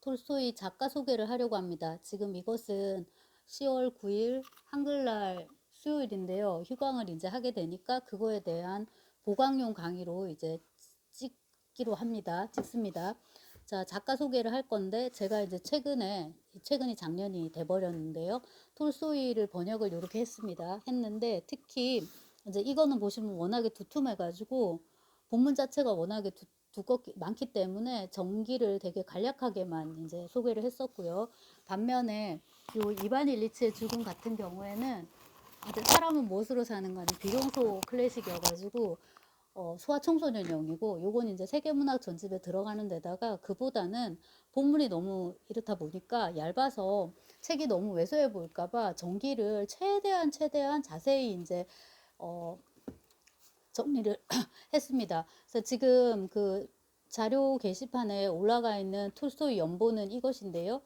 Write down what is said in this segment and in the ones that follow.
톨스토이 작가 소개를 하려고 합니다. 지금 이것은 10월 9일 한글날 수요일인데요. 휴강을 이제 하게 되니까 그거에 대한 보강용 강의로 이제 찍기로 합니다. 찍습니다. 자, 작가 소개를 할 건데 제가 이제 최근이 작년이 돼 버렸는데요. 톨스토이를 번역을 이렇게 했는데 특히 이제 이거는 보시면 워낙에 두툼해 가지고 본문 자체가 워낙에 두껍기 많기 때문에 전기를 되게 간략하게만 이제 소개를 했었고요. 반면에 요 이반 일리치의 죽음 같은 경우에는 사람은 무엇으로 사는가 하는 비룡소 클래식이어가지고 소아청소년용이고 요건 이제 세계문학 전집에 들어가는 데다가 그보다는 본문이 너무 이렇다 보니까 얇아서 책이 너무 왜소해 보일까봐 전기를 최대한 자세히 이제 어, 정리를 했습니다. 그래서 지금 그 자료 게시판에 올라가 있는 톨스토이 연본은 이것인데요.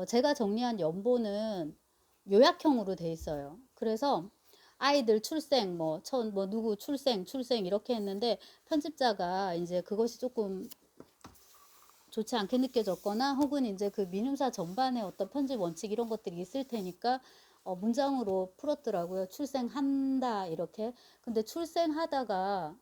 제가 정리한 연본은 요약형으로 돼 있어요. 그래서 아이들 출생, 누구 출생 이렇게 했는데 편집자가 이제 그것이 조금 좋지 않게 느껴졌거나 혹은 이제 그 민음사 전반에 어떤 편집 원칙 이런 것들이 있을 테니까 문장으로 풀었더라고요. 출생한다 이렇게. 근데 출생하다가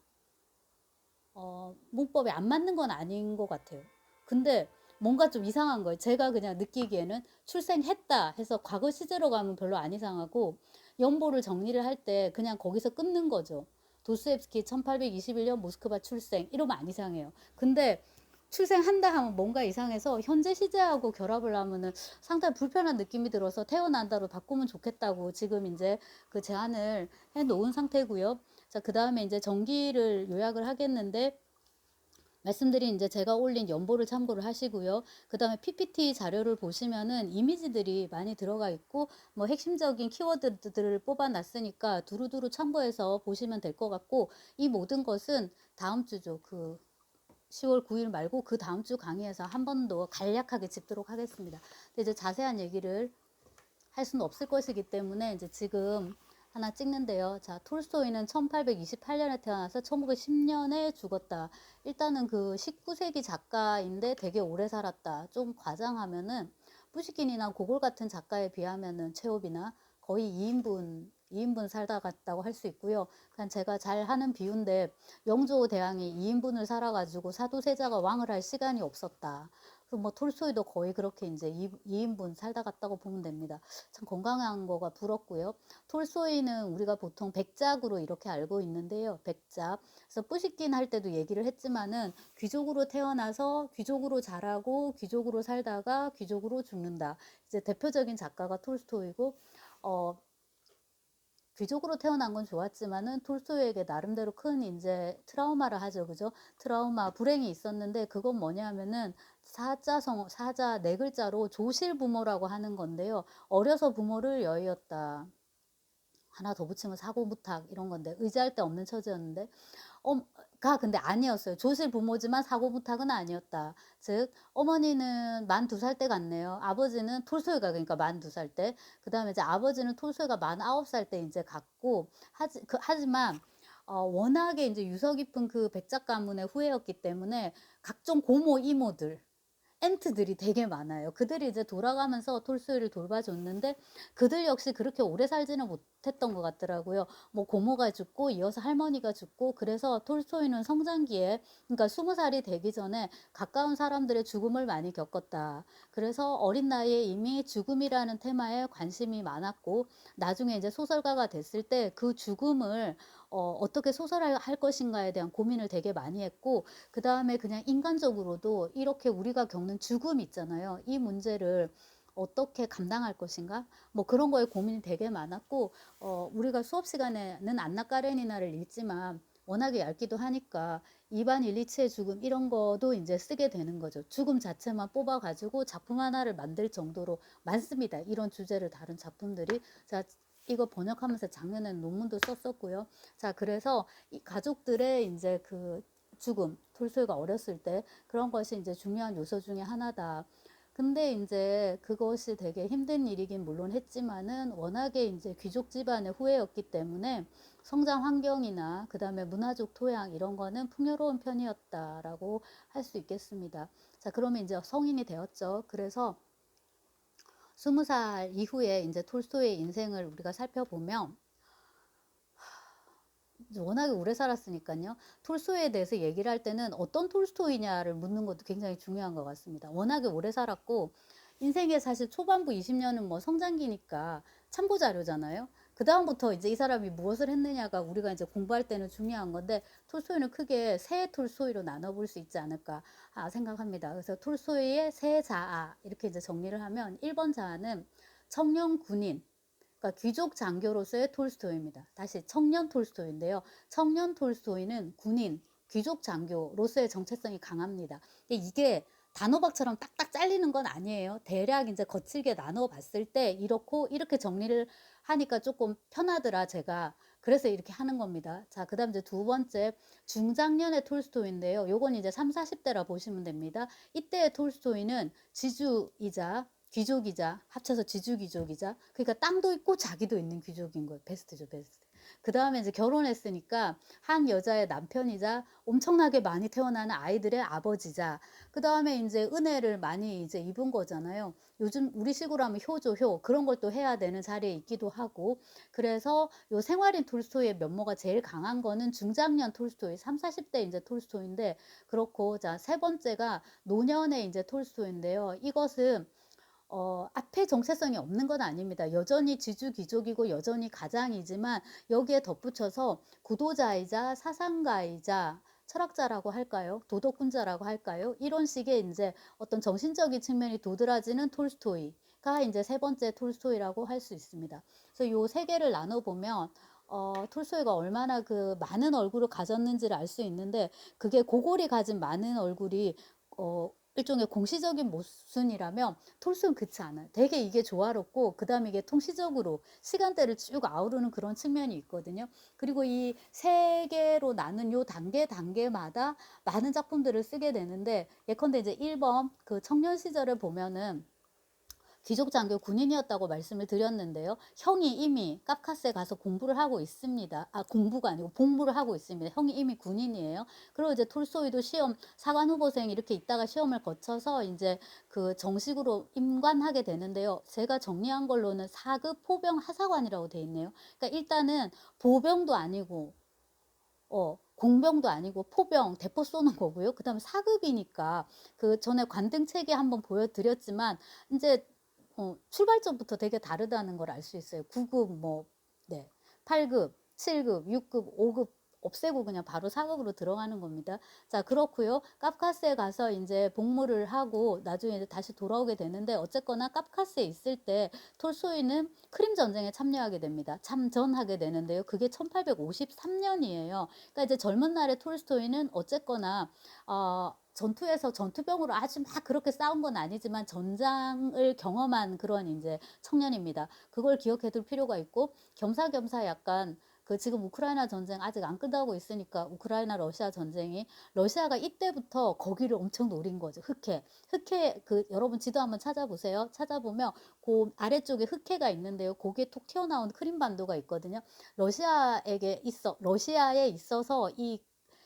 문법에 안 맞는 건 아닌 것 같아요. 근데 뭔가 좀 이상한 거예요. 제가 그냥 느끼기에는 출생했다 해서 과거 시제로 가면 별로 안 이상하고 연보를 정리를 할 때 그냥 거기서 끊는 거죠. 도스옙스키 1821년 모스크바 출생 이러면 안 이상해요. 근데 출생한다 하면 뭔가 이상해서 현재 시제하고 결합을 하면은 상당히 불편한 느낌이 들어서 태어난다로 바꾸면 좋겠다고 지금 이제 그 제안을 해 놓은 상태고요. 자, 그 다음에 이제 전기를 요약을 하겠는데 말씀드린 이제 제가 올린 연보를 참고를 하시고요. 그 다음에 PPT 자료를 보시면은 이미지들이 많이 들어가 있고 뭐 핵심적인 키워드들을 뽑아놨으니까 두루두루 참고해서 보시면 될 것 같고 이 모든 것은 다음 주죠. 그 10월 9일 말고 그 다음 주 강의에서 한 번 더 간략하게 짚도록 하겠습니다. 근데 이제 자세한 얘기를 할 수는 없을 것이기 때문에 이제 지금 하나 찍는데요. 자, 톨스토이는 1828년에 태어나서 1910년에 죽었다. 일단은 그 19세기 작가인데 되게 오래 살았다. 좀 과장하면은 푸시킨이나 고골 같은 작가에 비하면은 체홉이나 거의 2인분 살다 갔다고 할 수 있고요. 그냥 제가 잘 하는 비유인데 영조 대왕이 2인분을 살아가지고 사도세자가 왕을 할 시간이 없었다. 뭐 톨스토이도 거의 그렇게 이제 2인분 살다 갔다고 보면 됩니다. 참 건강한 거가 부럽고요. 톨스토이는 우리가 보통 백작으로 이렇게 알고 있는데요. 백작. 그래서 뿌시킨 할 때도 얘기를 했지만은 귀족으로 태어나서 귀족으로 자라고 귀족으로 살다가 귀족으로 죽는다. 이제 대표적인 작가가 톨스토이고 귀족으로 태어난 건 좋았지만은 톨스토이에게 나름대로 큰 이제 트라우마를 하죠. 그죠? 트라우마, 불행이 있었는데 그건 뭐냐면은 사자 네 글자로 조실부모라고 하는 건데요. 어려서 부모를 여의었다. 하나 더 붙이면 사고무탁 이런 건데 의지할 데 없는 처지였는데 가 근데 아니었어요. 조실 부모지만 사고무탁은 아니었다. 즉 어머니는 만 2살 때 갔네요. 아버지는 톨스토이가 그러니까 만 2살 때. 그다음에 이제 아버지는 톨스토이가 만 9살 때 이제 갔고 하지만 워낙에 이제 유서 깊은 그 백작 가문의 후예였기 때문에 각종 고모 이모들 엔트들이 되게 많아요. 그들이 이제 돌아가면서 톨스토이를 돌봐줬는데 그들 역시 그렇게 오래 살지는 못했던 것 같더라고요. 뭐 고모가 죽고 이어서 할머니가 죽고 그래서 톨스토이는 성장기에 그러니까 20살이 되기 전에 가까운 사람들의 죽음을 많이 겪었다. 그래서 어린 나이에 이미 죽음이라는 테마에 관심이 많았고 나중에 이제 소설가가 됐을 때 그 죽음을 어떻게 소설할 것인가에 대한 고민을 되게 많이 했고 그 다음에 그냥 인간적으로도 이렇게 우리가 겪는 죽음 있잖아요. 이 문제를 어떻게 감당할 것인가? 뭐 그런 거에 고민이 되게 많았고, 우리가 수업 시간에는 안나 까레니나를 읽지만 워낙에 얇기도 하니까 이반 일리치의 죽음 이런 거도 이제 쓰게 되는 거죠. 죽음 자체만 뽑아가지고 작품 하나를 만들 정도로 많습니다. 이런 주제를 다룬 작품들이. 자, 이거 번역하면서 작년에는 논문도 썼었고요. 자, 그래서 이 가족들의 이제 그 죽음, 톨스토이가 어렸을 때 그런 것이 이제 중요한 요소 중에 하나다. 근데 이제 그것이 되게 힘든 일이긴 물론 했지만은 워낙에 이제 귀족 집안의 후예였기 때문에 성장 환경이나 그 다음에 문화적 토양 이런 거는 풍요로운 편이었다라고 할 수 있겠습니다. 자, 그러면 이제 성인이 되었죠. 그래서 20살 이후에 이제 톨스토이의 인생을 우리가 살펴보면 워낙에 오래 살았으니까요. 톨스토이에 대해서 얘기를 할 때는 어떤 톨스토이냐를 묻는 것도 굉장히 중요한 것 같습니다. 워낙에 오래 살았고 인생의 사실 초반부 20년은 뭐 성장기니까 참고 자료잖아요. 그 다음부터 이제 이 사람이 무엇을 했느냐가 우리가 이제 공부할 때는 중요한 건데 톨스토이는 크게 세 톨스토이로 나눠볼 수 있지 않을까 생각합니다. 그래서 톨스토이의 세 자아 이렇게 이제 정리를 하면 1번 자아는 청년 군인, 그러니까 귀족 장교로서의 톨스토이입니다. 다시 청년 톨스토이인데요. 청년 톨스토이는 군인, 귀족 장교로서의 정체성이 강합니다. 이게 단호박처럼 딱딱 잘리는 건 아니에요. 대략 이제 거칠게 나눠 봤을 때 이렇게 정리를 하니까 조금 편하더라, 제가. 그래서 이렇게 하는 겁니다. 자, 그 다음 이제 두 번째, 중장년의 톨스토이인데요. 요건 이제 3, 40대라 보시면 됩니다. 이때의 톨스토이는 지주이자 귀족이자 합쳐서 지주귀족이자 그러니까 땅도 있고 자기도 있는 귀족인 거예요. 베스트죠, 베스트. 그 다음에 이제 결혼했으니까 한 여자의 남편이자 엄청나게 많이 태어나는 아이들의 아버지자 그 다음에 이제 은혜를 많이 이제 입은 거잖아요. 요즘 우리식으로 하면 효 그런 걸 또 해야 되는 자리에 있기도 하고 그래서 요 생활인 톨스토이의 면모가 제일 강한 거는 중장년 톨스토이 3, 40대 이제 톨스토이인데 그렇고 자, 세 번째가 노년의 이제 톨스토이인데요. 이것은 앞에 정체성이 없는 건 아닙니다. 여전히 지주귀족이고 여전히 가장이지만 여기에 덧붙여서 구도자이자 사상가이자 철학자라고 할까요? 도덕군자라고 할까요? 이런 식의 이제 어떤 정신적인 측면이 도드라지는 톨스토이가 이제 세 번째 톨스토이라고 할 수 있습니다. 그래서 요 세 개를 나눠보면 톨스토이가 얼마나 그 많은 얼굴을 가졌는지를 알 수 있는데 그게 고골이 가진 많은 얼굴이 일종의 공시적인 모순이라면 톨스토이는 그렇지 않아요. 되게 이게 조화롭고 그 다음에 이게 통시적으로 시간대를 쭉 아우르는 그런 측면이 있거든요. 그리고 이 세 개로 나눈 요 단계마다 많은 작품들을 쓰게 되는데 예컨대 이제 1번 그 청년 시절을 보면은 귀족 장교 군인이었다고 말씀을 드렸는데요. 형이 이미 카카스에 가서 공부를 하고 있습니다. 공부가 아니고 복무를 하고 있습니다. 형이 이미 군인이에요. 그리고 이제 톨스토이도 시험 사관 후보생 이렇게 있다가 시험을 거쳐서 이제 그 정식으로 임관하게 되는데요. 제가 정리한 걸로는 4급 포병 하사관이라고 돼 있네요. 그러니까 일단은 보병도 아니고 공병도 아니고 포병, 대포 쏘는 거고요. 그 다음에 4급이니까 그 전에 관등 체계 한번 보여드렸지만 이제 출발점부터 되게 다르다는 걸 알 수 있어요. 9급, 네, 8급, 7급, 6급, 5급 없애고 그냥 바로 4급으로 들어가는 겁니다. 자, 그렇고요. 카프카스에 가서 이제 복무를 하고 나중에 이제 다시 돌아오게 되는데 어쨌거나 카프카스에 있을 때 톨스토이는 크림 전쟁에 참여하게 됩니다. 참전하게 되는데요. 그게 1853년이에요. 그러니까 이제 젊은 날의 톨스토이는 어쨌거나 전투에서 전투병으로 아주 막 그렇게 싸운 건 아니지만 전장을 경험한 그런 이제 청년입니다. 그걸 기억해 둘 필요가 있고 겸사겸사 약간 그 지금 우크라이나 전쟁 아직 안 끝나고 있으니까 우크라이나 러시아 전쟁이 러시아가 이때부터 거기를 엄청 노린 거죠. 흑해 그 여러분 지도 한번 찾아보세요. 찾아보면 그 아래쪽에 흑해가 있는데요. 거기에 톡 튀어나온 크림반도가 있거든요. 러시아에 있어서 이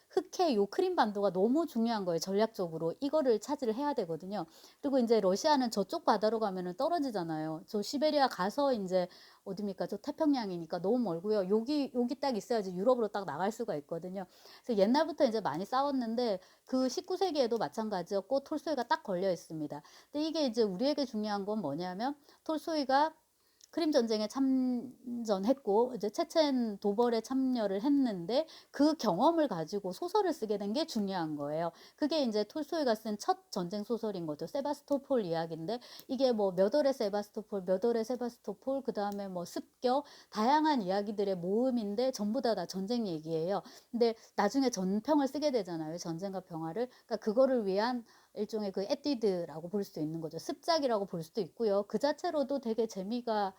흑해 요 크림반도가 너무 중요한 거예요. 전략적으로 이거를 차지를 해야 되거든요. 그리고 이제 러시아는 저쪽 바다로 가면은 떨어지잖아요. 저 시베리아 가서 이제 어디입니까? 저 태평양이니까 너무 멀고요. 여기 딱 있어야지 유럽으로 딱 나갈 수가 있거든요. 그래서 옛날부터 이제 많이 싸웠는데 그 19세기에도 마찬가지였고 톨스토이가 딱 걸려 있습니다. 근데 이게 이제 우리에게 중요한 건 뭐냐면 톨스토이가 크림 전쟁에 참전했고 이제 체첸 도벌에 참여를 했는데 그 경험을 가지고 소설을 쓰게 된 게 중요한 거예요. 그게 이제 톨스토이가 쓴 첫 전쟁 소설인 거죠. 세바스토폴 이야기인데 이게 뭐 몇 월의 세바스토폴, 몇 월의 세바스토폴, 그 다음에 뭐 습격, 다양한 이야기들의 모음인데 전부 다 전쟁 얘기예요. 근데 나중에 전평을 쓰게 되잖아요. 전쟁과 평화를. 그러니까 그거를 위한 일종의 그 에뛰드라고 볼 수도 있는 거죠. 습작이라고 볼 수도 있고요. 그 자체로도 되게 재미가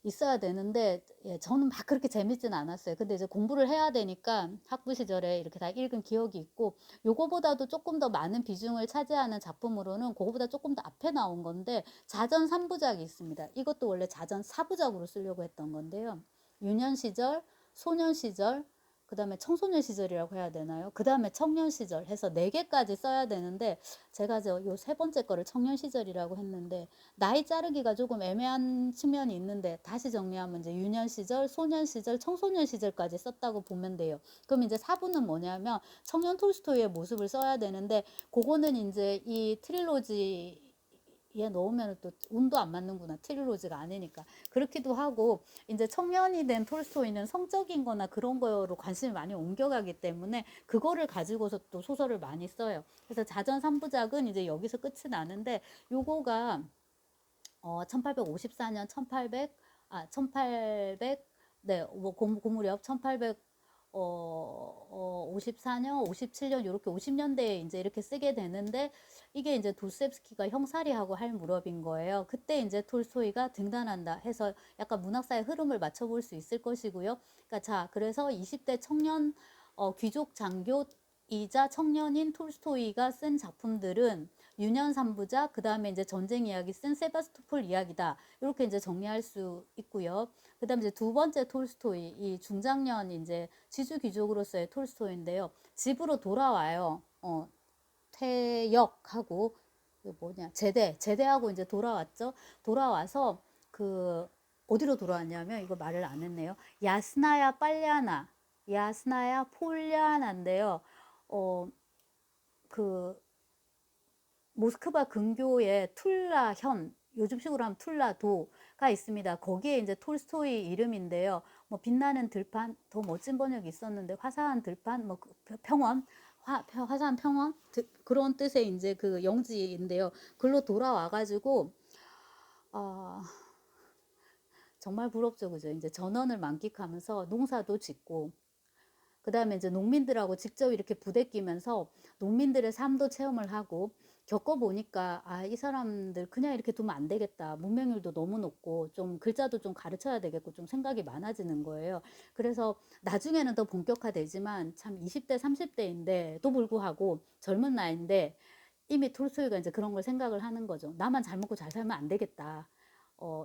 있어야 되는데 저는 막 그렇게 재밌진 않았어요. 근데 이제 공부를 해야 되니까 학부 시절에 이렇게 다 읽은 기억이 있고 요거보다도 조금 더 많은 비중을 차지하는 작품으로는 그거보다 조금 더 앞에 나온 건데 자전 3부작이 있습니다. 이것도 원래 자전 4부작으로 쓰려고 했던 건데요. 유년 시절, 소년 시절, 그다음에 청소년 시절이라고 해야 되나요? 그다음에 청년 시절 해서 4개까지 써야 되는데 제가 요 세 번째 거를 청년 시절이라고 했는데 나이 자르기가 조금 애매한 측면이 있는데 다시 정리하면 이제 유년 시절, 소년 시절, 청소년 시절까지 썼다고 보면 돼요. 그럼 이제 4부는 뭐냐면 청년 톨스토이의 모습을 써야 되는데 그거는 이제 이 트릴로지 얘 넣으면 또 운도 안 맞는구나. 트릴로지가 아니니까. 그렇기도 하고 이제 청년이 된 톨스토이는 성적인 거나 그런 거로 관심이 많이 옮겨가기 때문에 그거를 가지고서 또 소설을 많이 써요. 그래서 자전 3부작은 이제 여기서 끝이 나는데 요거가 1854년 1800 네, 뭐 고무렵 1800 54년, 57년 이렇게 50년대에 이제 이렇게 쓰게 되는데 이게 이제 도스토옙스키가 형사리하고 할 무렵인 거예요. 그때 이제 톨스토이가 등단한다 해서 약간 문학사의 흐름을 맞춰볼 수 있을 것이고요. 그러니까 자, 그래서 20대 청년 귀족 장교이자 청년인 톨스토이가 쓴 작품들은 유년 3부작, 그 다음에 이제 전쟁 이야기 쓴 세바스토폴 이야기다. 이렇게 이제 정리할 수 있고요. 그 다음에 이제 두 번째 톨스토이, 이 중장년 이제 지주 귀족으로서의 톨스토이인데요. 집으로 돌아와요. 퇴역하고, 그 뭐냐, 제대하고 이제 돌아왔죠. 돌아와서 어디로 돌아왔냐면, 이거 말을 안 했네요. 야스나야 빨리아나, 야스나야 폴리아나인데요. 그, 모스크바 근교에 툴라현, 요즘식으로 하면 툴라도가 있습니다. 거기에 이제 톨스토이 이름인데요. 뭐 빛나는 들판, 더 멋진 번역이 있었는데 화사한 들판, 뭐 평원, 화사한 평원 그런 뜻의 이제 그 영지인데요. 글로 돌아와가지고 정말 부럽죠, 그죠? 이제 전원을 만끽하면서 농사도 짓고. 그 다음에 이제 농민들하고 직접 이렇게 부대끼면서 농민들의 삶도 체험을 하고 겪어보니까 이 사람들 그냥 이렇게 두면 안 되겠다. 문맹률도 너무 높고 좀 글자도 좀 가르쳐야 되겠고 좀 생각이 많아지는 거예요. 그래서 나중에는 더 본격화되지만 참 20대, 30대인데도 불구하고 젊은 나이인데 이미 톨스토이가 이제 그런 걸 생각을 하는 거죠. 나만 잘 먹고 잘 살면 안 되겠다.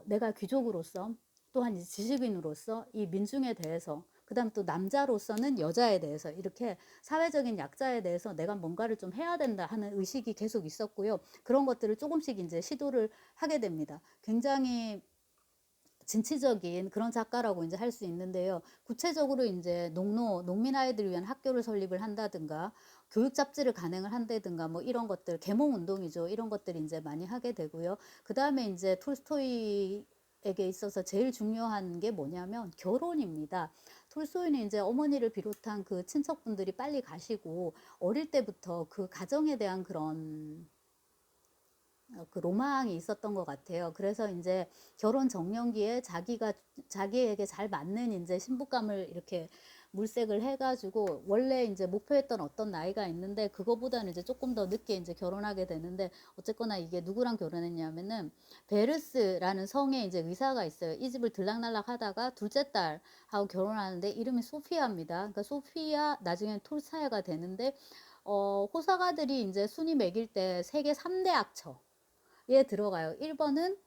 내가 귀족으로서 또한 이제 지식인으로서 이 민중에 대해서 그다음 또 남자로서는 여자에 대해서 이렇게 사회적인 약자에 대해서 내가 뭔가를 좀 해야 된다 하는 의식이 계속 있었고요. 그런 것들을 조금씩 이제 시도를 하게 됩니다. 굉장히 진취적인 그런 작가라고 이제 할 수 있는데요. 구체적으로 이제 농민 아이들을 위한 학교를 설립을 한다든가, 교육 잡지를 간행을 한다든가, 뭐 이런 것들, 계몽 운동이죠. 이런 것들이 이제 많이 하게 되고요. 그 다음에 이제 톨스토이에게 있어서 제일 중요한 게 뭐냐면 결혼입니다. 톨스토이는 이제 어머니를 비롯한 그 친척분들이 빨리 가시고 어릴 때부터 그 가정에 대한 그런 그 로망이 있었던 것 같아요. 그래서 이제 결혼 정년기에 자기에게 잘 맞는 이제 신부감을 이렇게 물색을 해가지고 원래 이제 목표했던 어떤 나이가 있는데 그거보다는 이제 조금 더 늦게 이제 결혼하게 되는데 어쨌거나 이게 누구랑 결혼했냐면은 베르스라는 성에 이제 의사가 있어요. 이 집을 들락날락 하다가 둘째 딸하고 결혼하는데 이름이 소피아입니다. 그러니까 소피아 나중에 톨스타이가 되는데 호사가들이 이제 순위 매길 때 세계 3대 악처 에 들어가요. 1번은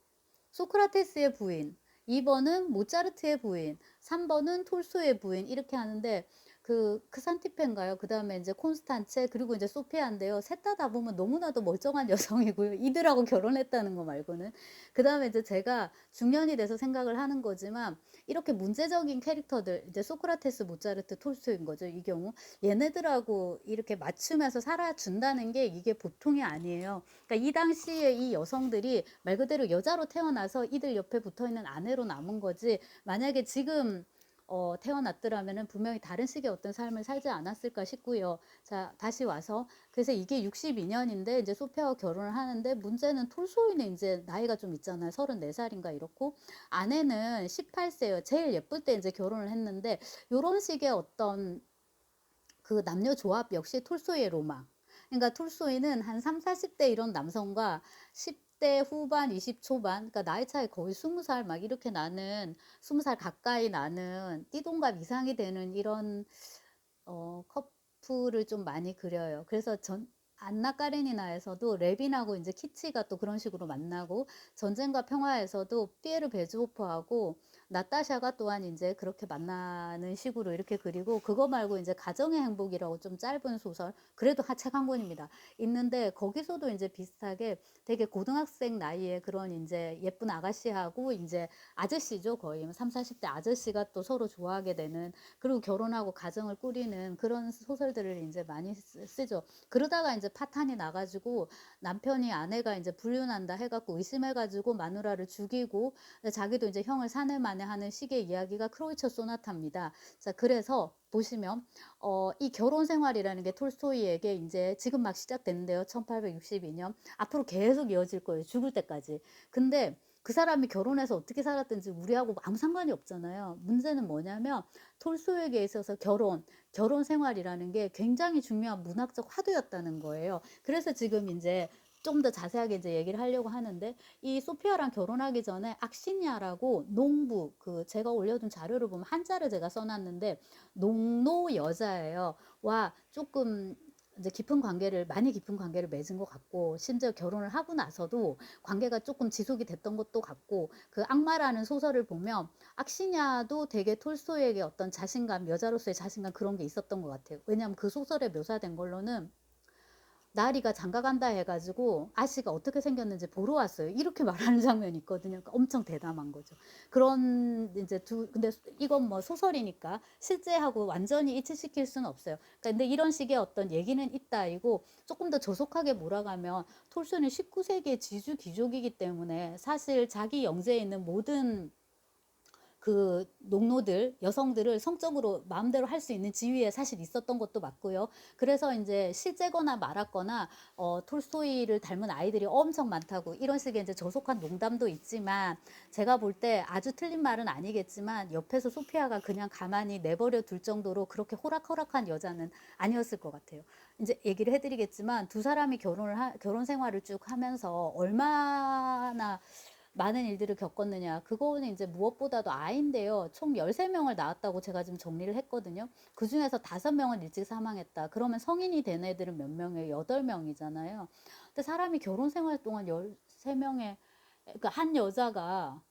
소크라테스의 부인, 2번은 모차르트의 부인, 3번은 톨스토이의 부인 이렇게 하는데 그 크산티페인가요? 그 다음에 이제 콘스탄체 그리고 이제 소피아인데요. 셋 다 보면 너무나도 멀쩡한 여성이고요. 이들하고 결혼했다는 거 말고는. 그 다음에 이제 제가 중년이 돼서 생각을 하는 거지만 이렇게 문제적인 캐릭터들 이제 소크라테스, 모차르트, 톨스토이인 거죠. 이 경우 얘네들하고 이렇게 맞추면서 살아준다는 게 이게 보통이 아니에요. 그러니까 이 당시에 이 여성들이 말 그대로 여자로 태어나서 이들 옆에 붙어 있는 아내로 남은 거지 만약에 지금 태어났더라면은 분명히 다른 식의 어떤 삶을 살지 않았을까 싶고요. 자, 다시 와서 그래서 이게 62년인데 이제 소피아와 결혼을 하는데 문제는 톨스토이는 이제 나이가 좀 있잖아요. 34살인가 이렇고 아내는 18세예요. 제일 예쁠 때 이제 결혼을 했는데 요런 식의 어떤 그 남녀 조합 역시 톨스토이의 로망. 그러니까 톨스토이는 한 3, 40대 이런 남성과 10대 후반, 20 초반, 그러니까 나이 차이 거의 20살 막 이렇게 나는 20살 가까이 나는 띠동갑 이상이 되는 이런 커플을 좀 많이 그려요. 그래서 안나 까레니나에서도 레빈하고 이제 키치가 또 그런 식으로 만나고 전쟁과 평화에서도 피에르 베즈호프하고 나타샤가 또한 이제 그렇게 만나는 식으로 이렇게 그리고 그거 말고 이제 가정의 행복이라고 좀 짧은 소설 그래도 책 한 권입니다. 있는데 거기서도 이제 비슷하게 되게 고등학생 나이에 그런 이제 예쁜 아가씨하고 이제 아저씨죠. 거의 3, 40대 아저씨가 또 서로 좋아하게 되는 그리고 결혼하고 가정을 꾸리는 그런 소설들을 이제 많이 쓰죠. 그러다가 이제 파탄이 나가지고 남편이 아내가 이제 불륜한다 해갖고 의심해가지고 마누라를 죽이고 자기도 이제 형을 사내만해하는 식의 이야기가 크로이처 소나타입니다. 자, 그래서 보시면 이 결혼 생활이라는 게 톨스토이에게 이제 지금 막 시작됐는데요. 1862년 앞으로 계속 이어질 거예요. 죽을 때까지. 근데 그 사람이 결혼해서 어떻게 살았든지 우리하고 아무 상관이 없잖아요. 문제는 뭐냐면 톨스토이에게 있어서 결혼 생활이라는 게 굉장히 중요한 문학적 화두였다는 거예요. 그래서 지금 이제 좀 더 자세하게 이제 얘기를 하려고 하는데 이 소피아랑 결혼하기 전에 악시니아라고 농부 그 제가 올려둔 자료를 보면 한자를 제가 써놨는데 농노 여자예요. 와 조금 이제 많이 깊은 관계를 맺은 것 같고 심지어 결혼을 하고 나서도 관계가 조금 지속이 됐던 것도 같고 그 악마라는 소설을 보면 악시냐도 되게 톨스토이에게 어떤 자신감 여자로서의 자신감 그런 게 있었던 것 같아요. 왜냐하면 그 소설에 묘사된 걸로는 나리가 장가간다 해가지고 아씨가 어떻게 생겼는지 보러 왔어요. 이렇게 말하는 장면이 있거든요. 그러니까 엄청 대담한 거죠. 그런 이제 근데 이건 뭐 소설이니까 실제하고 완전히 일치시킬 수는 없어요. 그러니까 근데 이런 식의 어떤 얘기는 있다. 이고 조금 더 조속하게 몰아가면 톨스토이는 19세기의 지주 귀족이기 때문에 사실 자기 영재에 있는 모든 그 농노들, 여성들을 성적으로 마음대로 할 수 있는 지위에 사실 있었던 것도 맞고요. 그래서 이제 실제거나 말았거나 톨스토이를 닮은 아이들이 엄청 많다고 이런 식의 이제 저속한 농담도 있지만 제가 볼 때 아주 틀린 말은 아니겠지만 옆에서 소피아가 그냥 가만히 내버려 둘 정도로 그렇게 호락호락한 여자는 아니었을 것 같아요. 이제 얘기를 해드리겠지만 두 사람이 결혼 생활을 쭉 하면서 얼마나 많은 일들을 겪었느냐. 그거는 이제 무엇보다도 아이인데요. 총 13명을 낳았다고 제가 지금 정리를 했거든요. 그 중에서 5명은 일찍 사망했다. 그러면 성인이 된 애들은 몇 명이에요? 8명이잖아요. 근데 사람이 결혼 생활 동안 13명의, 그러니까 한 여자가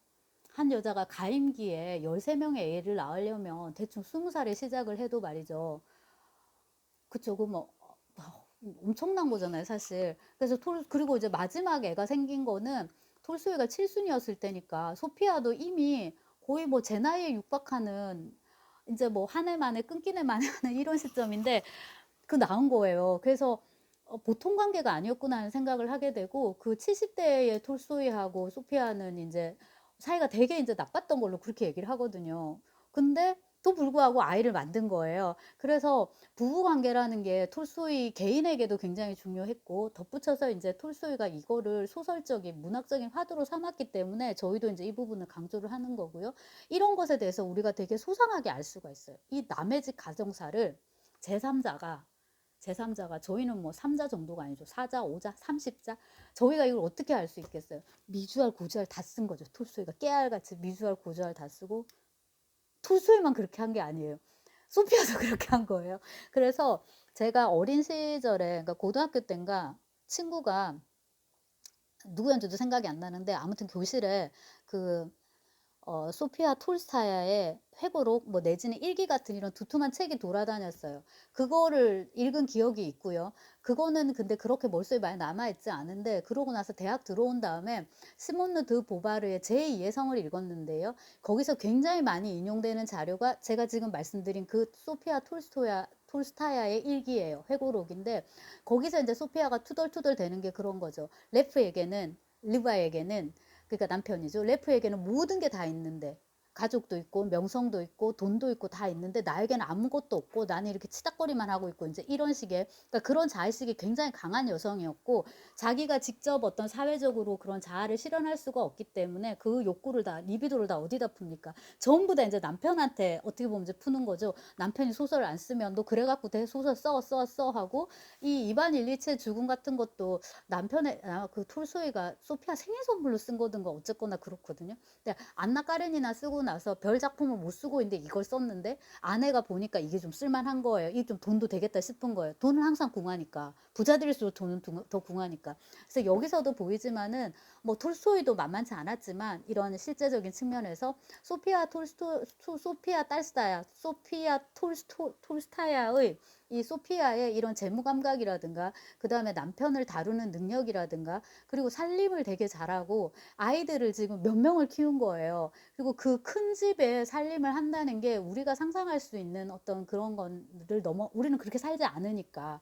가임기에 13명의 애를 낳으려면 대충 20살에 시작을 해도 말이죠. 그쵸. 그 뭐, 엄청난 거잖아요, 사실. 그래서 그리고 이제 마지막 애가 생긴 거는 톨스토이가 7순이었을 때니까 소피아도 이미 거의 뭐 제 나이에 육박하는 이제 뭐 한 해 만에 끊긴 해 만에 하는 이런 시점인데 그 나온 거예요. 그래서 보통 관계가 아니었구나 하는 생각을 하게 되고 그 70대의 톨스토이하고 소피아는 이제 사이가 되게 이제 나빴던 걸로 그렇게 얘기를 하거든요. 근데 또 불구하고 아이를 만든 거예요. 그래서 부부 관계라는 게 톨스토이 개인에게도 굉장히 중요했고 덧붙여서 이제 톨스토이가 이거를 소설적인 문학적인 화두로 삼았기 때문에 저희도 이제 이 부분을 강조를 하는 거고요. 이런 것에 대해서 우리가 되게 소상하게 알 수가 있어요. 이 남의 집 가정사를 제3자가 제3자가 저희는 뭐 3자 정도가 아니죠. 4자, 5자, 30자. 저희가 이걸 어떻게 알 수 있겠어요? 미주알, 고주알 다 쓴 거죠. 톨스토이가 깨알같이 미주알, 고주알 다 쓰고 톨스토이만 그렇게 한 게 아니에요. 소피아도 그렇게 한 거예요. 그래서 제가 어린 시절에 그러니까 고등학교 때인가 친구가 누구였는지도 생각이 안 나는데 아무튼 교실에 그 소피아 톨스타야의 회고록 뭐 내지는 일기 같은 이런 두툼한 책이 돌아다녔어요. 그거를 읽은 기억이 있고요. 그거는 근데 그렇게 머릿속에 많이 남아있지 않은데 그러고 나서 대학 들어온 다음에 시몬느 드 보바르의 제2의 성을 읽었는데요. 거기서 굉장히 많이 인용되는 자료가 제가 지금 말씀드린 그 소피아 톨스타야의 일기예요. 회고록인데 거기서 이제 소피아가 투덜투덜 되는 게 그런 거죠. 리바에게는 그러니까 남편이죠. 레프에게는 모든 게 다 있는데 가족도 있고 명성도 있고 돈도 있고 다 있는데 나에게는 아무것도 없고 나는 이렇게 치닥거리만 하고 있고 이제 이런 식의 그러니까 그런 자의식이 굉장히 강한 여성이었고 자기가 직접 어떤 사회적으로 그런 자아를 실현할 수가 없기 때문에 그 욕구를 다 리비도를 다 어디다 풉니까? 전부 다 이제 남편한테 어떻게 보면 이제 푸는 거죠. 남편이 소설을 안 쓰면 너 그래갖고 내 소설 써 하고 이 이반 일리치의 죽음 같은 것도 남편의 그 톨스토이가 소피아 생일 선물로 쓴 거든가 어쨌거나 그렇거든요. 근데 안나 까레니나 쓰고 나서 별 작품을 못 쓰고 있는데 이걸 썼는데 아내가 보니까 이게 좀 쓸만한 거예요. 이게 좀 돈도 되겠다 싶은 거예요. 돈은 항상 궁하니까. 부자들일수록 돈은 더 궁하니까. 그래서 여기서도 보이지만은 뭐 톨스토이도 만만치 않았지만 이런 실제적인 측면에서 소피아 톨스타야의 이 소피아의 이런 재무 감각이라든가 그 다음에 남편을 다루는 능력이라든가 그리고 살림을 되게 잘하고 아이들을 지금 몇 명을 키운 거예요. 그리고 그 큰 집에 살림을 한다는 게 우리가 상상할 수 있는 어떤 그런 거를 넘어 우리는 그렇게 살지 않으니까.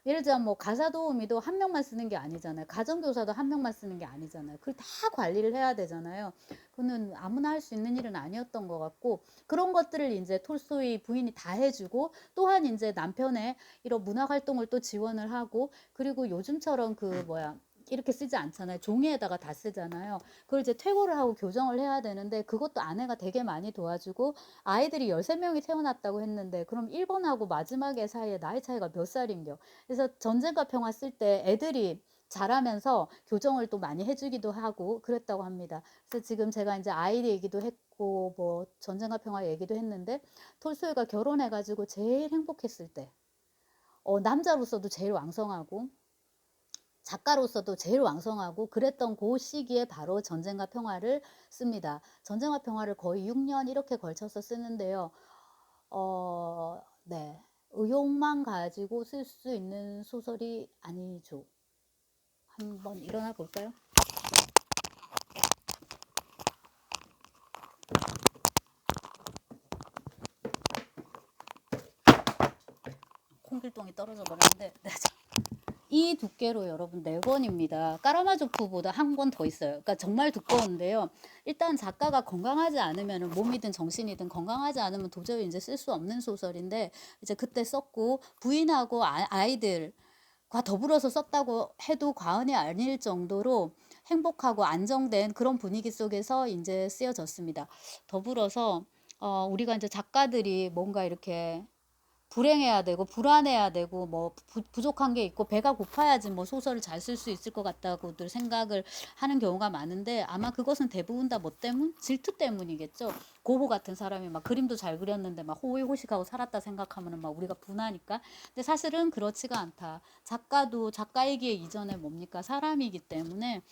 예를 들어 뭐 가사 도우미도 한 명만 쓰는 게 아니잖아요. 가정교사도 한 명만 쓰는 게 아니잖아요. 그걸 다 관리를 해야 되잖아요. 그거는 아무나 할 수 있는 일은 아니었던 것 같고 그런 것들을 이제 톨스토이 부인이 다 해주고 또한 이제 남편의 이런 문화 활동을 또 지원을 하고 그리고 요즘처럼 그 뭐야 이렇게 쓰지 않잖아요. 종이에다가 다 쓰잖아요. 그걸 이제 퇴고를 하고 교정을 해야 되는데 그것도 아내가 되게 많이 도와주고 아이들이 13명이 태어났다고 했는데 그럼 1번하고 마지막에 사이에 나이 차이가 몇 살인겨. 그래서 전쟁과 평화 쓸 때 애들이 자라면서 교정을 또 많이 해주기도 하고 그랬다고 합니다. 그래서 지금 제가 이제 아이 얘기도 했고 뭐 전쟁과 평화 얘기도 했는데 톨스토이가 결혼해가지고 제일 행복했을 때 남자로서도 제일 왕성하고 작가로서도 제일 왕성하고 그랬던 그 시기에 바로 전쟁과 평화를 씁니다. 전쟁과 평화를 거의 6년 이렇게 걸쳐서 쓰는데요. 네. 의욕만 가지고 쓸 수 있는 소설이 아니죠. 한번 일어나 볼까요? 콩길동이 떨어져 버렸는데 네, 이 두께로 여러분 4권입니다. 까라마조프보다 한 권 더 있어요. 그러니까 정말 두꺼운데요. 일단 작가가 건강하지 않으면 몸이든 정신이든 건강하지 않으면 도저히 이제 쓸 수 없는 소설인데 이제 그때 썼고 부인하고 아이들과 더불어서 썼다고 해도 과언이 아닐 정도로 행복하고 안정된 그런 분위기 속에서 이제 쓰여졌습니다. 더불어서 우리가 이제 작가들이 뭔가 이렇게 불행해야 되고 불안해야 되고 뭐 부족한 게 있고 배가 고파야지 뭐 소설을 잘 쓸 수 있을 것 같다고들 생각을 하는 경우가 많은데 아마 그것은 대부분 다 뭐 때문? 질투 때문이겠죠. 고호 같은 사람이 막 그림도 잘 그렸는데 막 호의호식하고 살았다 생각하면은 막 우리가 분하니까. 근데 사실은 그렇지가 않다. 작가도 작가이기에 이전에 뭡니까? 사람이기 때문에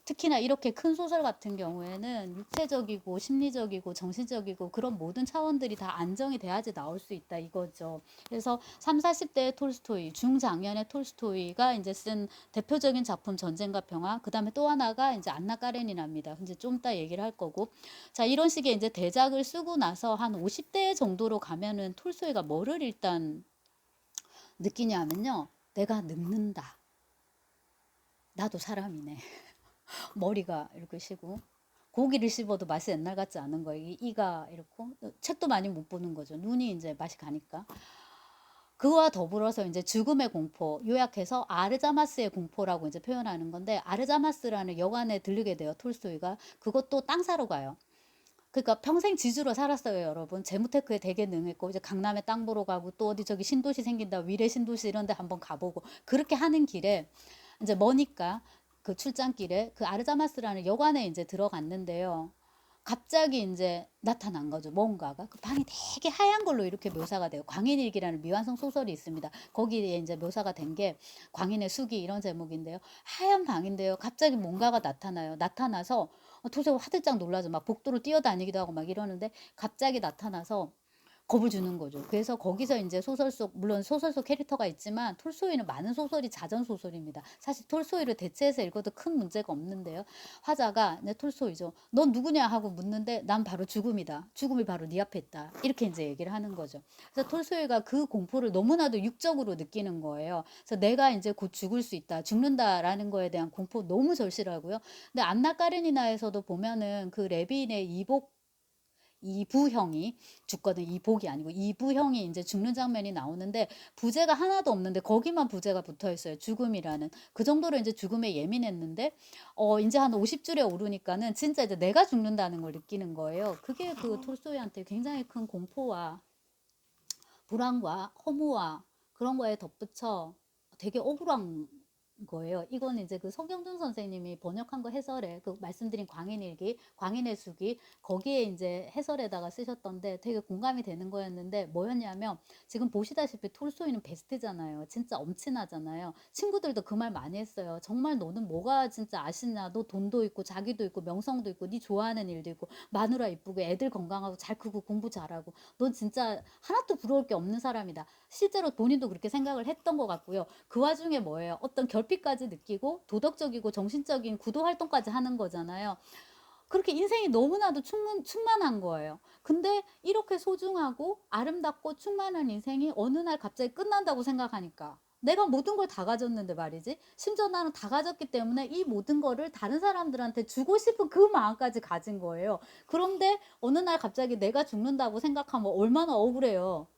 특히나 이렇게 큰 소설 같은 경우에는 육체적이고 심리적이고 정신적이고 그런 모든 차원들이 다 안정이 돼야지 나올 수 있다 이거죠. 그래서 3, 40대의 톨스토이, 중장년의 톨스토이가 이제 쓴 대표적인 작품 전쟁과 평화, 그 다음에 또 하나가 이제 안나 까레니나입니다. 이제 좀 이따 얘기를 할 거고. 자, 이런 식의 이제 대작을 쓰고 나서 한 50대 정도로 가면은 톨스토이가 뭐를 일단 느끼냐면요. 내가 늙는다. 나도 사람이네. 머리가 이렇게 시고 고기를 씹어도 맛이 옛날 같지 않은 거예요. 이가 이렇고 책도 많이 못 보는 거죠. 눈이 이제 맛이 가니까. 그와 더불어서 이제 죽음의 공포, 요약해서 아르자마스의 공포라고 이제 표현하는 건데 아르자마스라는 여관에 들르게 돼요. 톨스토이가. 그것도 땅 사러 가요. 그러니까 평생 지주로 살았어요, 여러분. 재무테크에 되게 능했고 이제 강남에 땅 보러 가고 또 어디 저기 신도시 생긴다, 위례 신도시 이런 데 한번 가보고 그렇게 하는 길에 이제 머니까 그 출장길에 그 아르자마스라는 여관에 이제 들어갔는데요. 갑자기 이제 나타난 거죠. 뭔가가. 그 방이 되게 하얀 걸로 이렇게 묘사가 돼요. 광인일기라는 미완성 소설이 있습니다. 거기에 이제 묘사가 된 게 광인의 수기 이런 제목인데요. 하얀 방인데요. 갑자기 뭔가가 나타나요. 나타나서 도저히 화들짝 놀라죠. 막 복도를 뛰어다니기도 하고 막 이러는데 갑자기 나타나서 겁을 주는 거죠. 그래서 거기서 이제 소설 속, 물론 소설 속 캐릭터가 있지만 톨스토이는 많은 소설이 자전 소설입니다. 사실 톨스토이를 대체해서 읽어도 큰 문제가 없는데요. 화자가 네, 톨스토이죠. 넌 누구냐 하고 묻는데 난 바로 죽음이다. 죽음이 바로 네 앞에 있다. 이렇게 이제 얘기를 하는 거죠. 그래서 톨스토이가 그 공포를 너무나도 육적으로 느끼는 거예요. 그래서 내가 이제 곧 죽을 수 있다. 죽는다라는 거에 대한 공포 너무 절실하고요. 근데 안나 까레니나에서도 보면은 그 레빈의 이부형이 죽거든. 이복이 아니고 이부형이 이제 죽는 장면이 나오는데 부제가 하나도 없는데 거기만 부제가 붙어 있어요. 죽음이라는. 그 정도로 이제 죽음에 예민했는데 이제 한 50줄에 오르니까는 진짜 이제 내가 죽는다는 걸 느끼는 거예요. 그게 그 톨스토이한테 굉장히 큰 공포와 불안과 허무와 그런 거에 덧붙여 되게 억울한 거예요. 이거는 이제 그 서경준 선생님이 번역한 거 해설에 그 말씀드린 광인일기, 광인의 수기 거기에 이제 해설에다가 쓰셨던데 되게 공감이 되는 거였는데 뭐였냐면 지금 보시다시피 톨스토이는 베스트잖아요. 진짜 엄친하잖아요. 친구들도 그 말 많이 했어요. 정말 너는 뭐가 진짜 아시냐? 너 돈도 있고 자기도 있고 명성도 있고 네 좋아하는 일도 있고 마누라 이쁘고 애들 건강하고 잘 크고 공부 잘하고 넌 진짜 하나도 부러울 게 없는 사람이다. 실제로 본인도 그렇게 생각을 했던 것 같고요. 그 와중에 뭐예요? 어떤 결핍까지 느끼고 도덕적이고 정신적인 구도 활동까지 하는 거잖아요. 그렇게 인생이 너무나도 충만한 거예요. 근데 이렇게 소중하고 아름답고 충만한 인생이 어느 날 갑자기 끝난다고 생각하니까 내가 모든 걸 다 가졌는데 말이지. 심지어 나는 다 가졌기 때문에 이 모든 거를 다른 사람들한테 주고 싶은 그 마음까지 가진 거예요. 그런데 어느 날 갑자기 내가 죽는다고 생각하면 얼마나 억울해요.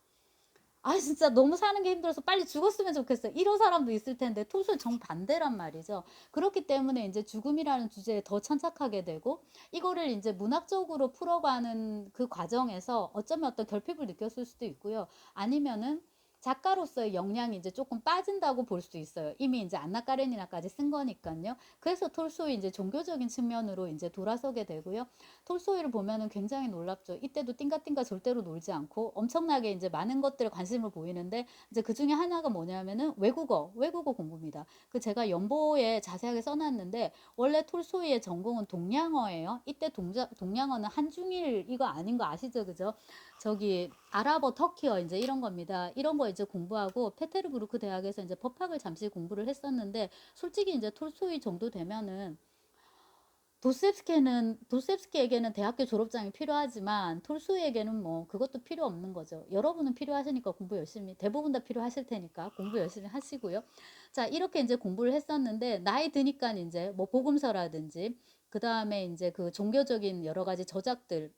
아 진짜 너무 사는 게 힘들어서 빨리 죽었으면 좋겠어요. 이런 사람도 있을 텐데 톨스토이 정반대란 말이죠. 그렇기 때문에 이제 죽음이라는 주제에 더 천착하게 되고 이거를 이제 문학적으로 풀어가는 그 과정에서 어쩌면 어떤 결핍을 느꼈을 수도 있고요. 아니면은 작가로서의 역량이 이제 조금 빠진다고 볼 수 있어요. 이미 이제 안나 까레니나까지 쓴 거니까요. 그래서 톨스토이 이제 종교적인 측면으로 이제 돌아서게 되고요. 톨스토이를 보면은 굉장히 놀랍죠. 이때도 띵가띵가 절대로 놀지 않고 엄청나게 이제 많은 것들에 관심을 보이는데 이제 그 중에 하나가 뭐냐면은 외국어 공부입니다. 그 제가 연보에 자세하게 써놨는데 원래 톨스토이의 전공은 동양어예요. 이때 동양어는 한중일 이거 아닌 거 아시죠? 그죠? 저기 아랍어, 터키어 이제 이런 겁니다. 이런 거 이제 공부하고 페테르부르크 대학에서 이제 법학을 잠시 공부를 했었는데 솔직히 이제 톨스토이 정도 되면은 도스옙스키에게는 대학교 졸업장이 필요하지만 톨스토이에게는 뭐 그것도 필요 없는 거죠. 여러분은 필요하시니까 공부 열심히 대부분 다 필요하실 테니까 공부 열심히 하시고요. 자 이렇게 이제 공부를 했었는데 나이 드니까 이제 뭐 복음서라든지 그 다음에 이제 그 종교적인 여러 가지 저작들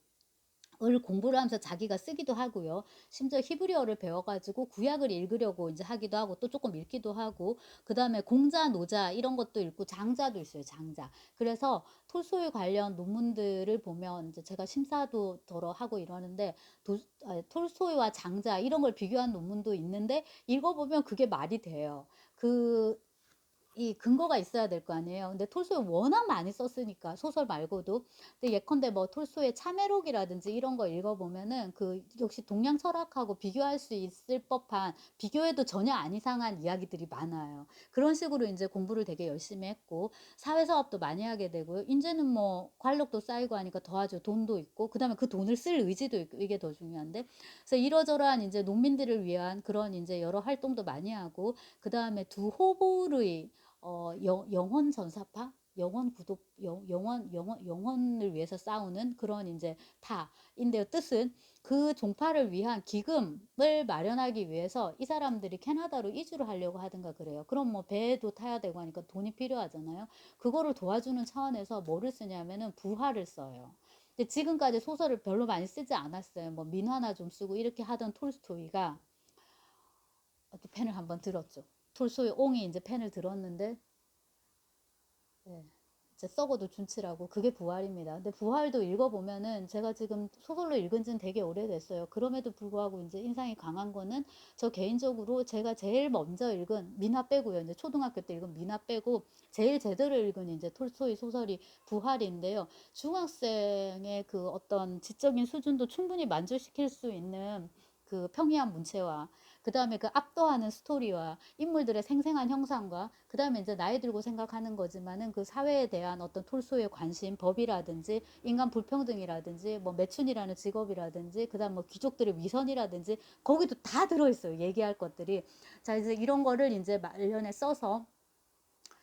을 공부를 하면서 자기가 쓰기도 하고요. 심지어 히브리어를 배워가지고 구약을 읽으려고 이제 하기도 하고 또 조금 읽기도 하고 그 다음에 공자, 노자 이런 것도 읽고 장자도 있어요. 장자. 그래서 톨스토이 관련 논문들을 보면 이제 제가 심사도 덜어 하고 이러는데 톨스토이와 장자 이런 걸 비교한 논문도 있는데 읽어보면 그게 말이 돼요. 그 이 근거가 있어야 될 거 아니에요. 근데 톨스토이 워낙 많이 썼으니까 소설 말고도. 근데 예컨대 뭐 톨스토이의 참회록이라든지 이런 거 읽어보면은 그 역시 동양 철학하고 비교할 수 있을 법한 비교해도 전혀 안 이상한 이야기들이 많아요. 그런 식으로 이제 공부를 되게 열심히 했고 사회사업도 많이 하게 되고요. 이제는 뭐 관록도 쌓이고 하니까 더하죠. 돈도 있고 그다음에 그 돈을 쓸 의지도 있고 이게 더 중요한데 그래서 이러저러한 이제 농민들을 위한 그런 이제 여러 활동도 많이 하고 그다음에 두 호불의 영혼 전사파, 영혼 구독, 영혼을 위해서 싸우는 그런 이제 파인데요. 뜻은 그 종파를 위한 기금을 마련하기 위해서 이 사람들이 캐나다로 이주를 하려고 하든가 그래요. 그럼 뭐 배도 타야 되고 하니까 돈이 필요하잖아요. 그거를 도와주는 차원에서 뭐를 쓰냐면은 부화를 써요. 근데 지금까지 소설을 별로 많이 쓰지 않았어요. 뭐 민화나 좀 쓰고 이렇게 하던 톨스토이가 또 펜을 한번 들었죠. 톨스토이 옹이 이제 펜을 들었는데 네. 이제 썩어도 준치라고 그게 부활입니다. 근데 부활도 읽어보면은 제가 지금 소설로 읽은 지는 되게 오래됐어요. 그럼에도 불구하고 이제 인상이 강한 거는 저 개인적으로 제가 제일 먼저 읽은 민화 빼고요. 이제 초등학교 때 읽은 민화 빼고 제일 제대로 읽은 이제 톨스토이 소설이 부활인데요. 중학생의 그 어떤 지적인 수준도 충분히 만족시킬 수 있는 그 평이한 문체와 그 다음에 그 압도하는 스토리와 인물들의 생생한 형상과 그 다음에 이제 나이 들고 생각하는 거지만은 그 사회에 대한 어떤 톨스토이의 관심, 법이라든지 인간 불평등이라든지 뭐 매춘이라는 직업이라든지 그 다음 뭐 귀족들의 위선이라든지 거기도 다 들어있어요. 얘기할 것들이. 자, 이제 이런 거를 이제 말년에 써서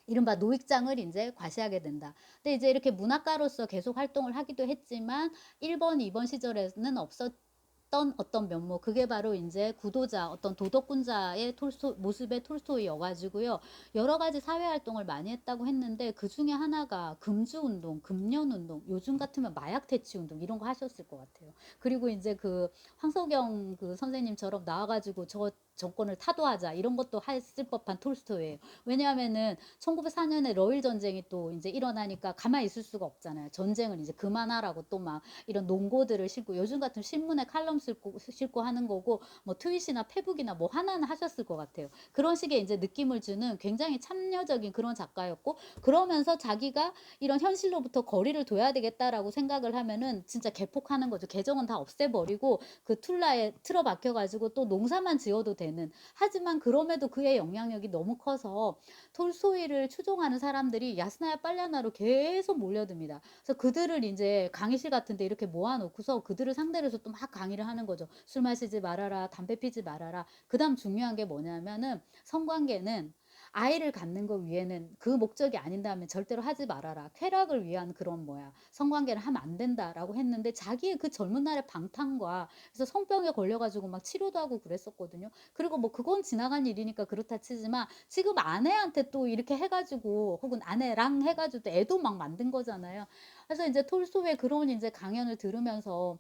이른바 노익장을 이제 과시하게 된다. 근데 이제 이렇게 문학가로서 계속 활동을 하기도 했지만 1번, 2번 시절에는 없었던 어떤 면모 그게 바로 이제 구도자 어떤 도덕군자의 모습의 톨스토이여가지고요 여러 가지 사회 활동을 많이 했다고 했는데 그 중에 하나가 금주 운동, 금연 운동, 요즘 같으면 마약 퇴치 운동 이런 거 하셨을 것 같아요. 그리고 이제 그 황석영 그 선생님처럼 나와가지고 저 정권을 타도하자 이런 것도 했을 법한 톨스토이예요. 왜냐하면은 1904년에 러일 전쟁이 또 이제 일어나니까 가만히 있을 수가 없잖아요. 전쟁을 이제 그만하라고 또 막 이런 논고들을 싣고 요즘 같은 신문에 칼럼 수염 싣고 하는 거고 뭐 트윗이나 페북이나 뭐 하나는 하셨을 것 같아요. 그런 식의 이제 느낌을 주는 굉장히 참여적인 그런 작가였고 그러면서 자기가 이런 현실로부터 거리를 둬야 되겠다라고 생각을 하면은 진짜 개폭하는 거죠. 계정은 다 없애버리고 그 툴라에 틀어박혀 가지고 또 농사만 지어도 되는. 하지만 그럼에도 그의 영향력이 너무 커서 톨스토이를 추종하는 사람들이 야스나야 빨랴나로 계속 몰려듭니다. 그래서 그들을 인제 강의실 같은 데 이렇게 모아 놓고서 그들을 상대로 해서 또 막 강의를 하는 거죠. "술 마시지 말아라. 담배 피지 말아라." 그다음 중요한 게 뭐냐면은 "성관계는 아이를 갖는 거 위에는 그 목적이 아닌다면 절대로 하지 말아라. 쾌락을 위한 그런 뭐야 성관계를 하면 안 된다."라고 했는데 자기의 그 젊은 날의 방탕과 그래서 성병에 걸려 가지고 막 치료도 하고 그랬었거든요. 그리고 뭐 그건 지나간 일이니까 그렇다 치지만 지금 아내한테 또 이렇게 해 가지고 혹은 아내랑 해 가지고 또 애도 막 만든 거잖아요. 그래서 인제 톨스토이의 그런 인제 강연을 들으면서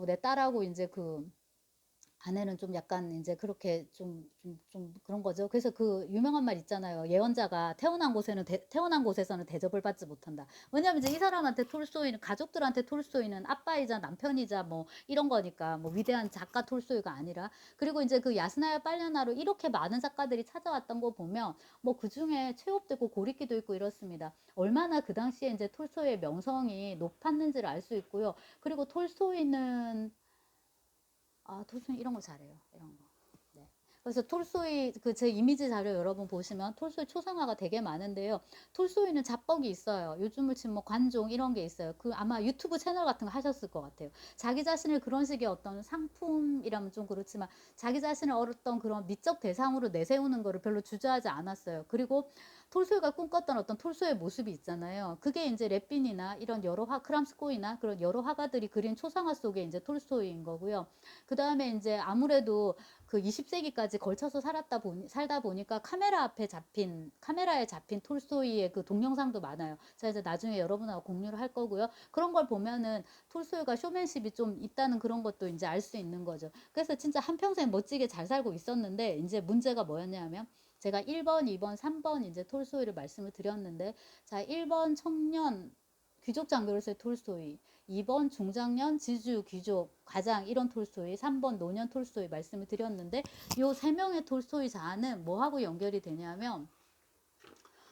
내 딸하고 인제 그 아내는 좀 약간 인제 그렇게 좀 그런 거죠. 그래서 그 유명한 말 있잖아요. 예언자가 태어난 곳에서는 대접을 받지 못한다. 왜냐하면 이제 이 사람한테 톨스토이는 가족들한테 톨스토이는 아빠이자 남편이자 뭐 이런 거니까 뭐 위대한 작가 톨스토이가 아니라. 그리고 인제 그 야스나야 빨랴나로 이렇게 많은 작가들이 찾아왔던 거 보면 뭐 그중에 최업도 있고 고리끼도 있고 이렇습니다. 얼마나 그 당시에 인제 톨스토이의 명성이 높았는지를 알 수 있고요. 그리고 톨스토이는 톨스토이 이런 거 잘해요. 이런 거. 네. 그래서 톨스토이 그 제 이미지 자료 여러분 보시면 톨스토이 초상화가 되게 많은데요. 톨스토이는 자뻑이 있어요. 요즘을 치면 뭐 관종 이런 게 있어요. 그 아마 유튜브 채널 같은 거 하셨을 것 같아요. 자기 자신을 그런 식의 어떤 상품이라면 좀 그렇지만 자기 자신을 어떤 그런 미적 대상으로 내세우는 거를 별로 주저하지 않았어요. 그리고 톨스토이가 꿈꿨던 어떤 톨스토이의 모습이 있잖아요. 그게 인제 렛빈이나 이런 여러 크람스코이나 그런 여러 화가들이 그린 초상화 속에 인제 톨스토이인 거고요. 그다음에 인제 아무래도 그 20 세기까지 걸쳐서 살다 보니까 카메라에 잡힌 톨스토이의 그 동영상도 많아요. 제가 이제 나중에 여러분하고 공유를 할 거고요. 그런 걸 보면은 톨스토이가 쇼맨십이 좀 있다는 그런 것도 인제 알 수 있는 거죠. 그래서 진짜 한평생 멋지게 잘 살고 있었는데 인제 문제가 뭐였냐면 제가 1 번, 2 번, 3번 인제 톨스토이를 말씀을 드렸는데 자 1번 청년 귀족 장교로서의 톨스토이, 2번 중장년 지주 귀족 가장 이런 톨스토이, 3번 노년 톨스토이 말씀을 드렸는데 요 세 명의 톨스토이 자아는 뭐하고 연결이 되냐면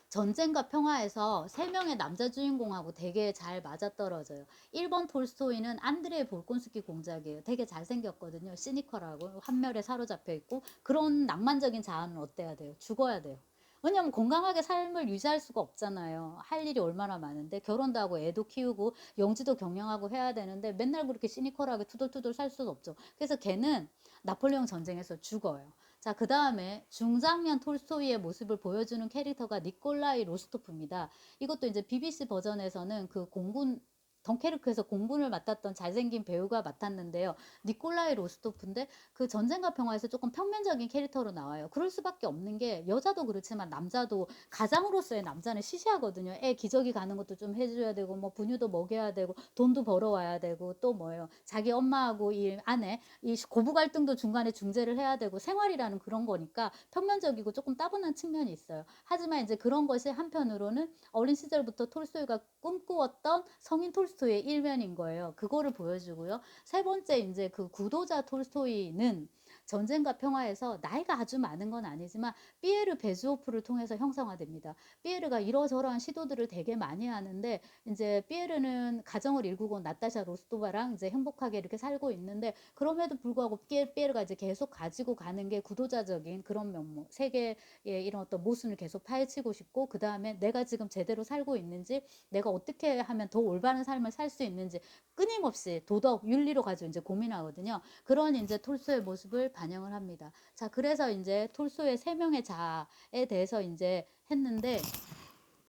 전쟁과 평화에서 세 명의 남자 주인공하고 되게 잘 맞아떨어져요. 1번 톨스토이는 안드레이 볼콘스키 공작이에요. 되게 잘생겼거든요. 시니컬하고 환멸에 사로잡혀 있고 그런 낭만적인 자아는 어때야 돼요? 죽어야 돼요. 왜냐면 건강하게 삶을 유지할 수가 없잖아요. 할 일이 얼마나 많은데 결혼도 하고 애도 키우고 영지도 경영하고 해야 되는데 맨날 그렇게 시니컬하게 투덜투덜 살 수는 없죠. 그래서 걔는 나폴레옹 전쟁에서 죽어요. 자, 그다음에 중장년 톨스토이의 모습을 보여주는 캐릭터가 니콜라이 로스토프입니다. 이것도 이제 BBC 버전에서는 그 공군 덩케르크에서 공군을 맡았던 잘생긴 배우가 맡았는데요. 니콜라이 로스토프인데 그 전쟁과 평화에서 조금 평면적인 캐릭터로 나와요. 그럴 수밖에 없는 게 여자도 그렇지만 남자도 가장으로서의 남자는 시시하거든요. 애 기저귀 가는 것도 좀 해줘야 되고 뭐 분유도 먹여야 되고 돈도 벌어와야 되고 또 뭐예요. 자기 엄마하고 이 아내 이 고부 갈등도 중간에 중재를 해야 되고 생활이라는 그런 거니까 평면적이고 조금 따분한 측면이 있어요. 하지만 이제 그런 것이 한편으로는 어린 시절부터 톨스토이가 꿈꾸었던 성인 톨스토이의 일면인 거예요. 그거를 보여주고요. 세 번째 이제 그 구도자 톨스토이는 전쟁과 평화에서 나이가 아주 많은 건 아니지만 피에르 베즈오프를 통해서 형성화됩니다. 피에르가 이러저러한 시도들을 되게 많이 하는데 이제 피에르는 가정을 일구고 나타샤 로스토바랑 이제 행복하게 이렇게 살고 있는데 그럼에도 불구하고 피에르가 이제 계속 가지고 가는 게 구도자적인 그런 면모, 세계의 이런 어떤 모순을 계속 파헤치고 싶고 그 다음에 내가 지금 제대로 살고 있는지 내가 어떻게 하면 더 올바른 삶을 살 수 있는지 끊임없이 도덕, 윤리로 가지고 이제 고민하거든요. 그런 이제 톨스토이의 모습을 반영을 합니다. 자, 그래서 이제 톨스토이의 세 명의 자아에 대해서 이제 했는데